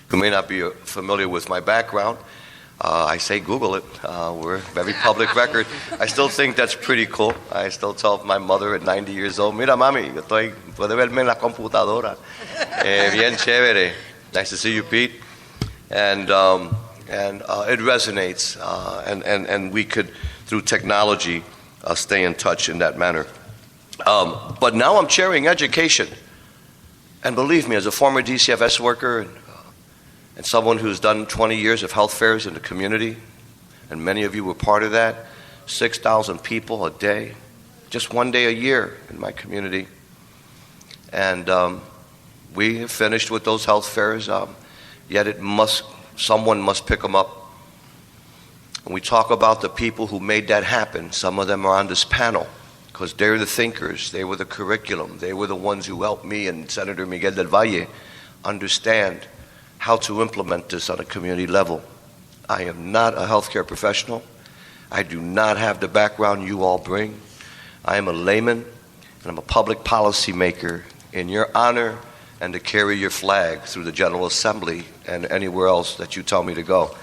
who may not be familiar with my background, I say Google it. We're a very public record. I still think that's pretty cool. I still tell my mother at 90 years old, mira mami, puede verme en la computadora. Bien chévere. Nice to see you, Pete. And it resonates, and we could, through technology, stay in touch in that manner. But now I'm chairing education. And believe me, as a former DCFS worker and someone who's done 20 years of health fairs in the community, and many of you were part of that, 6,000 people a day, just one day a year in my community. And we have finished with those health fairs, yet someone must pick them up. When we talk about the people who made that happen, some of them are on this panel, because they're the thinkers, they were the curriculum, they were the ones who helped me and Senator Miguel del Valle understand how to implement this on a community level. I am not a healthcare professional. I do not have the background you all bring. I am a layman, and I'm a public policy maker in your honor and to carry your flag through the General Assembly and anywhere else that you tell me to go.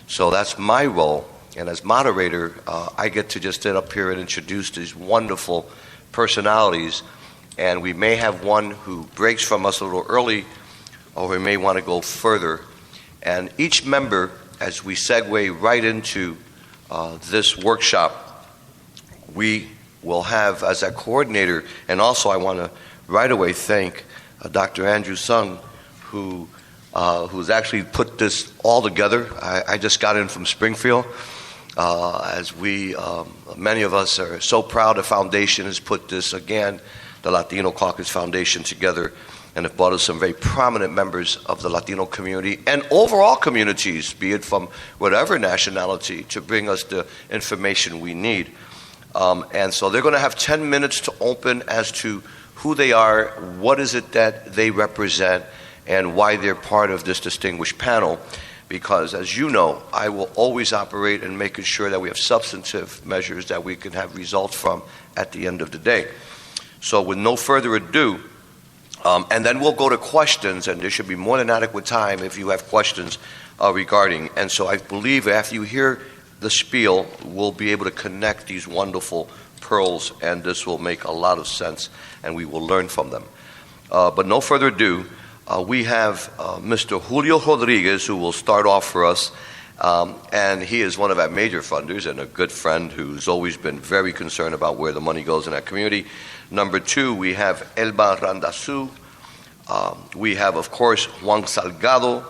So that's my role. And as moderator, I get to just sit up here and introduce these wonderful personalities. And we may have one who breaks from us a little early, or we may want to go further. And each member, as we segue right into this workshop, we will have as a coordinator, and also I want to right away thank Dr. Andrew Sung, who's actually put this all together. I just got in from Springfield. As many of us are so proud the foundation has put this, again, the Latino Caucus Foundation together, and have brought us some very prominent members of the Latino community and overall communities, be it from whatever nationality, to bring us the information we need. And so they're going to have 10 minutes to open as to who they are, what is it that they represent, and why they're part of this distinguished panel. Because, as you know, I will always operate in making sure that we have substantive measures that we can have results from at the end of the day. So with no further ado, and then we'll go to questions, and there should be more than adequate time if you have questions regarding. And so I believe after you hear the spiel, we'll be able to connect these wonderful pearls, and this will make a lot of sense, and we will learn from them. But no further ado, we have Mr. Julio Rodriguez, who will start off for us, and he is one of our major funders and a good friend who's always been very concerned about where the money goes in our community. Number two, we have Elba Randazzo. We have, of course, Juan Salgado.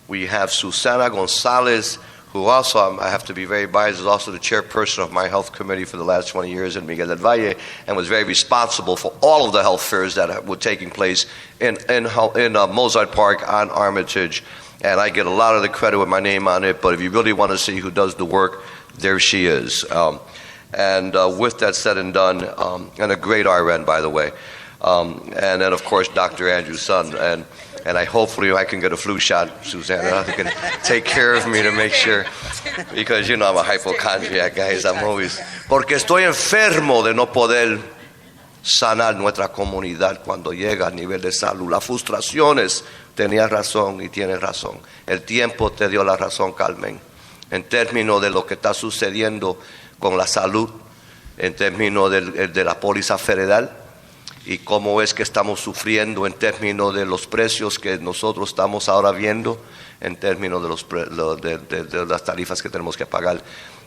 We have Susana Gonzalez, who also, I have to be very biased, is also the chairperson of my health committee for the last 20 years in Miguel del Valle, and was very responsible for all of the health fairs that were taking place in Mozart Park on Armitage. And I get a lot of the credit with my name on it, but if you really want to see who does the work, there she is. And with that said and done, and a great RN, by the way. And then, of course, Dr. Andrew Sun. And hopefully I can get a flu shot, Susanna. You can take care of me to make sure. Because, you know, I'm a hypochondriac, guys. I'm always... Porque estoy enfermo de no poder sanar nuestra comunidad cuando llega a nivel de salud. Las frustraciones, tenías razón y tienes razón. El tiempo te dio la razón, Carmen. En términos de lo que está sucediendo con la salud, en términos de la póliza federal, y cómo es que estamos sufriendo en términos de los precios que nosotros estamos ahora viendo, en términos de las tarifas que tenemos que pagar.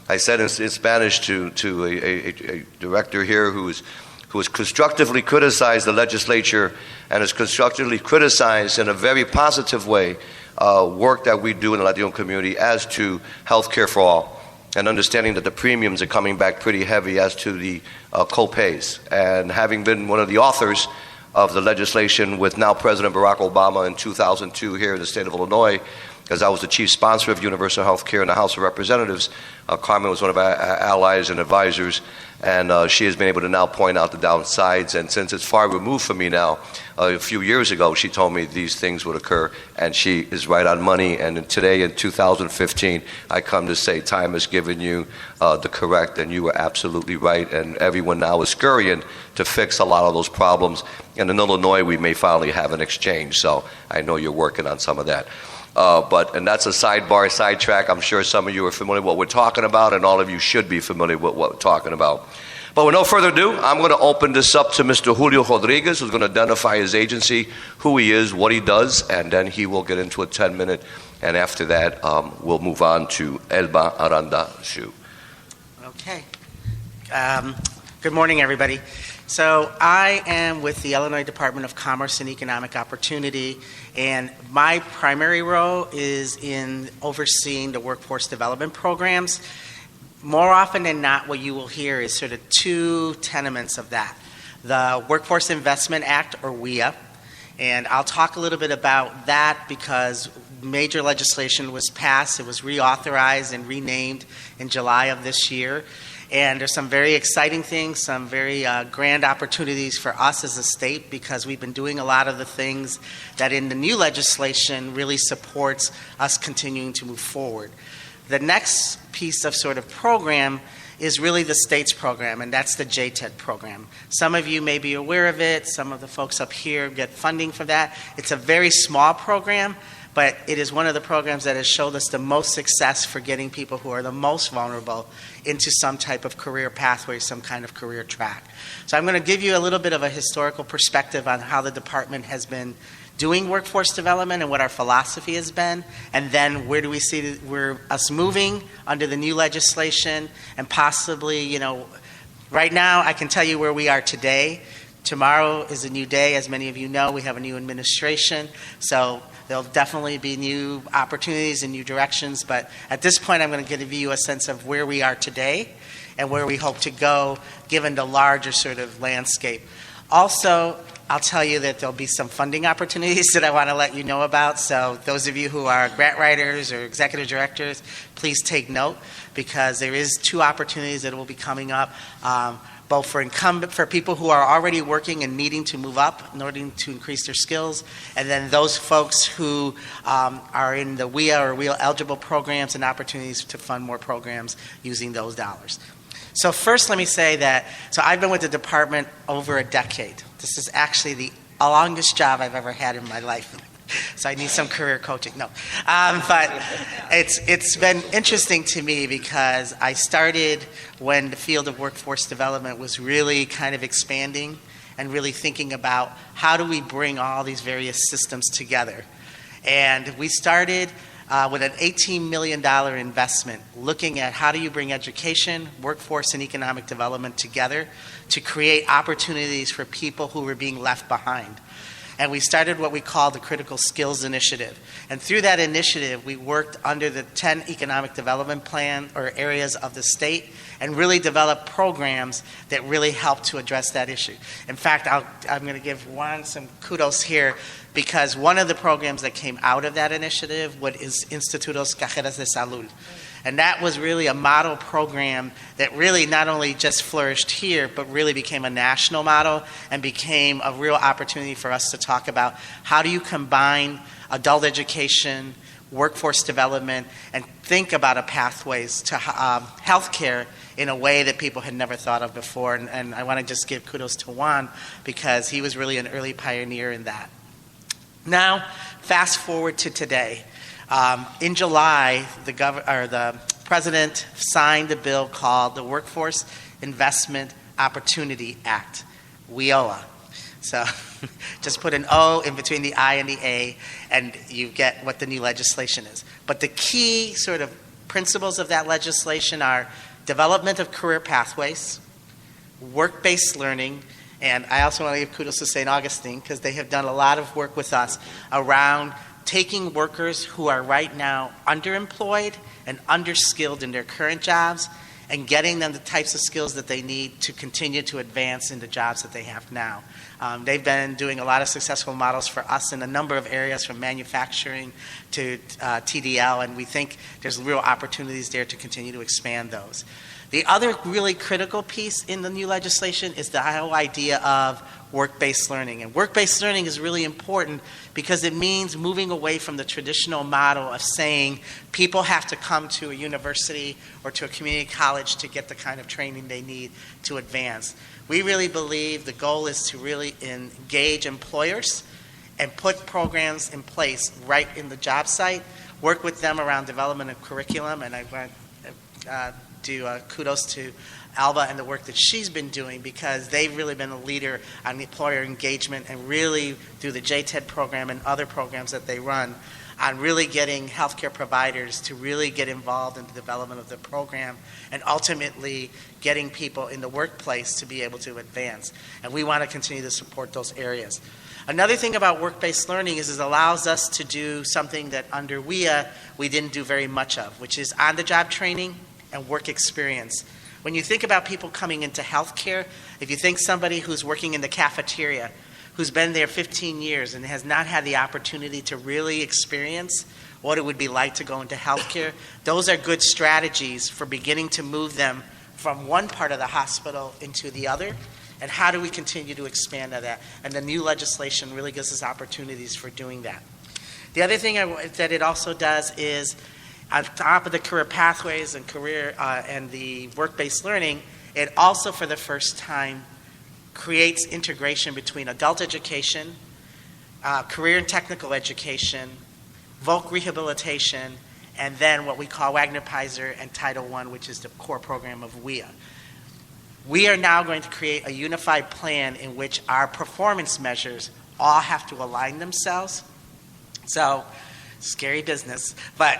I said in Spanish to a director here who has constructively criticized the legislature and has constructively criticized in a very positive way work that we do in the Latino community as to health care for all, and understanding that the premiums are coming back pretty heavy as to the co-pays. And having been one of the authors of the legislation with now President Barack Obama in 2002 here in the state of Illinois, because I was the chief sponsor of universal health care in the House of Representatives. Carmen was one of our allies and advisors, and she has been able to now point out the downsides. And since it's far removed from me now, a few years ago she told me these things would occur, and she is right on money. And today in 2015, I come to say time has given you the correct, and you were absolutely right. And everyone now is scurrying to fix a lot of those problems. And in Illinois, we may finally have an exchange. So I know you're working on some of that. And that's a sidetrack. I'm sure some of you are familiar with what we're talking about, and all of you should be familiar with what we're talking about. But with no further ado, I'm going to open this up to Mr. Julio Rodriguez, who's going to identify his agency, who he is, what he does, and then he will get into a 10-minute. And after that, we'll move on to Elba Aranda Shu. Okay. Good morning, everybody. So I am with the Illinois Department of Commerce and Economic Opportunity, and my primary role is in overseeing the workforce development programs. More often than not, what you will hear is sort of two tenements of that. The Workforce Investment Act, or WIA, and I'll talk a little bit about that because major legislation was passed. It was reauthorized and renamed in July of this year. And there's some very exciting things, some very grand opportunities for us as a state because we've been doing a lot of the things that in the new legislation really supports us continuing to move forward. The next piece of sort of program is really the state's program, and that's the JTED program. Some of you may be aware of it. Some of the folks up here get funding for that. It's a very small program, but it is one of the programs that has showed us the most success for getting people who are the most vulnerable into some type of career pathway, some kind of career track. So I'm going to give you a little bit of a historical perspective on how the department has been doing workforce development and what our philosophy has been, and then where do we see us moving under the new legislation, and possibly, right now I can tell you where we are today. Tomorrow is a new day. As many of you know, we have a new administration, so there'll definitely be new opportunities and new directions, but at this point I'm going to give you a sense of where we are today and where we hope to go given the larger sort of landscape. Also, I'll tell you that there'll be some funding opportunities that I want to let you know about. So those of you who are grant writers or executive directors, please take note because there is two opportunities that will be coming up, both for people who are already working and needing to move up in order to increase their skills, and then those folks who are in the WIA or WIA eligible programs and opportunities to fund more programs using those dollars. So first, let me say that, I've been with the department over a decade. This is actually the longest job I've ever had in my life. So I need some career coaching. No. But it's been interesting to me because I started when the field of workforce development was really kind of expanding and really thinking about how do we bring all these various systems together. And we started with an $18 million investment, looking at how do you bring education, workforce, and economic development together to create opportunities for people who were being left behind. And we started what we call the Critical Skills Initiative. And through that initiative, we worked under the 10 economic development plan or areas of the state and really developed programs that really helped to address that issue. In fact, I'm going to give Juan some kudos here because one of the programs that came out of that initiative is Institutos Cajeras de Salud. And that was really a model program that really not only just flourished here, but really became a national model and became a real opportunity for us to talk about how do you combine adult education, workforce development, and think about a pathways to healthcare in a way that people had never thought of before. And I want to just give kudos to Juan because he was really an early pioneer in that. Now, fast forward to today. In July, the President signed a bill called the Workforce Investment Opportunity Act, WIOA. So just put an O in between the I and the A, and you get what the new legislation is. But the key sort of principles of that legislation are development of career pathways, work-based learning, and I also want to give kudos to St. Augustine because they have done a lot of work with us around taking workers who are right now underemployed and underskilled in their current jobs and getting them the types of skills that they need to continue to advance in the jobs that they have now. They've been doing a lot of successful models for us in a number of areas from manufacturing to TDL, and we think there's real opportunities there to continue to expand those. The other really critical piece in the new legislation is the whole idea of work-based learning. And work-based learning is really important because it means moving away from the traditional model of saying people have to come to a university or to a community college to get the kind of training they need to advance. We really believe the goal is to really engage employers and put programs in place right in the job site, work with them around development of curriculum, and I want to do kudos to Alba and the work that she's been doing, because they've really been a leader on employer engagement and really through the JTED program and other programs that they run on really getting healthcare providers to really get involved in the development of the program and ultimately getting people in the workplace to be able to advance. And we want to continue to support those areas. Another thing about work-based learning is it allows us to do something that under WIA we didn't do very much of, which is on-the-job training and work experience. When you think about people coming into healthcare, if you think somebody who's working in the cafeteria, who's been there 15 years and has not had the opportunity to really experience what it would be like to go into healthcare, those are good strategies for beginning to move them from one part of the hospital into the other. And how do we continue to expand on that? And the new legislation really gives us opportunities for doing that. The other thing that it also does is, on top of the career pathways and career and the work-based learning, it also, for the first time, creates integration between adult education, career and technical education, voc rehabilitation, and then what we call Wagner-Peiser and Title I, which is the core program of WIA. We are now going to create a unified plan in which our performance measures all have to align themselves. So, scary business, but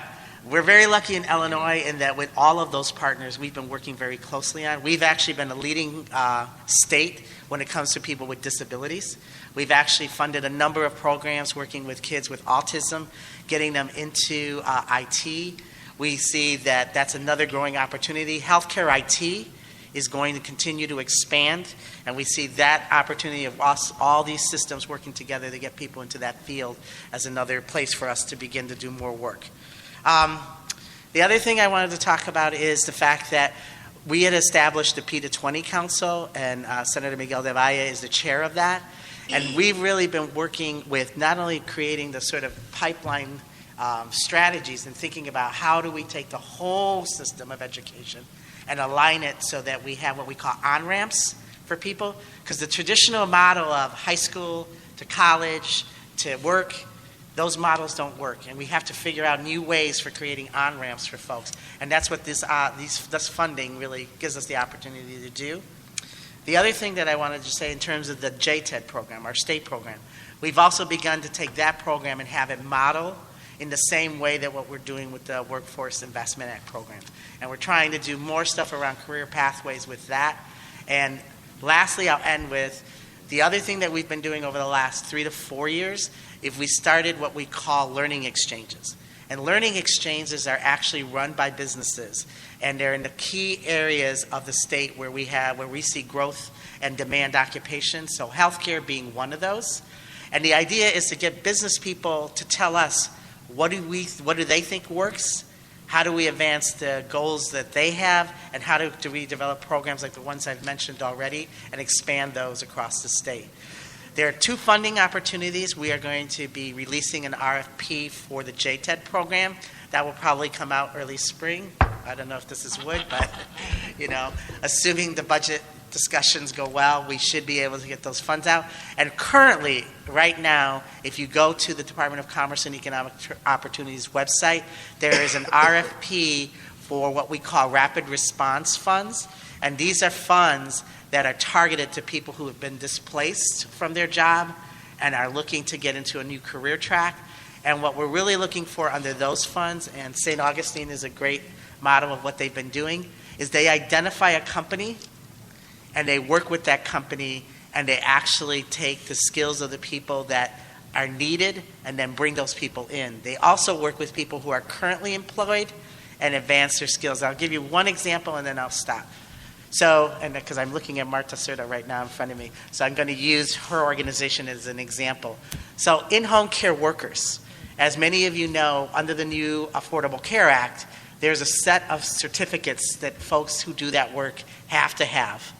we're very lucky in Illinois in that with all of those partners we've been working very closely on. We've actually been a leading state when it comes to people with disabilities. We've actually funded a number of programs working with kids with autism, getting them into IT. We see that that's another growing opportunity. Healthcare IT is going to continue to expand, and we see that opportunity of us, all these systems working together to get people into that field as another place for us to begin to do more work. The other thing I wanted to talk about is the fact that we had established the P220 Council, and Senator Miguel de Valle is the chair of that. And we've really been working with not only creating the sort of pipeline strategies and thinking about how do we take the whole system of education and align it so that we have what we call on-ramps for people. Because the traditional model of high school to college to work, those models don't work, and we have to figure out new ways for creating on-ramps for folks. And that's what this funding really gives us the opportunity to do. The other thing that I wanted to say in terms of the JTED program, our state program, we've also begun to take that program and have it model in the same way that what we're doing with the Workforce Investment Act program. And we're trying to do more stuff around career pathways with that. And lastly, I'll end with the other thing that we've been doing over the last 3 to 4 years. If we started what we call learning exchanges. And learning exchanges are actually run by businesses, and they're in the key areas of the state where we see growth and demand occupation, so healthcare being one of those. And the idea is to get business people to tell us what do they think works, how do we advance the goals that they have, and how do we develop programs like the ones I've mentioned already and expand those across the state. There are 2 funding opportunities. We are going to be releasing an RFP for the JTED program. That will probably come out early spring. I don't know if this is wood, but assuming the budget discussions go well, we should be able to get those funds out. And currently, right now, if you go to the Department of Commerce and Economic Opportunities website, there is an RFP for what we call rapid response funds. And these are funds that are targeted to people who have been displaced from their job and are looking to get into a new career track. And what we're really looking for under those funds, and St. Augustine is a great model of what they've been doing, is they identify a company and they work with that company and they actually take the skills of the people that are needed and then bring those people in. They also work with people who are currently employed and advance their skills. I'll give you one example and then I'll stop. So, and because I'm looking at Marta Serta right now in front of me, so I'm going to use her organization as an example. So, in-home care workers, as many of you know, under the new Affordable Care Act, there's a set of certificates that folks who do that work have to have.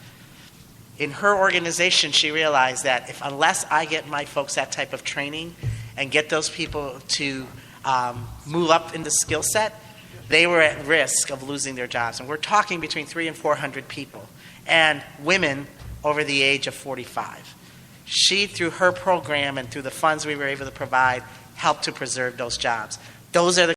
In her organization, she realized that unless I get my folks that type of training and get those people to move up in the skill set, they were at risk of losing their jobs. And we're talking between 300 and 400 people, and women over the age of 45. She, through her program and through the funds we were able to provide, helped to preserve those jobs. Those are the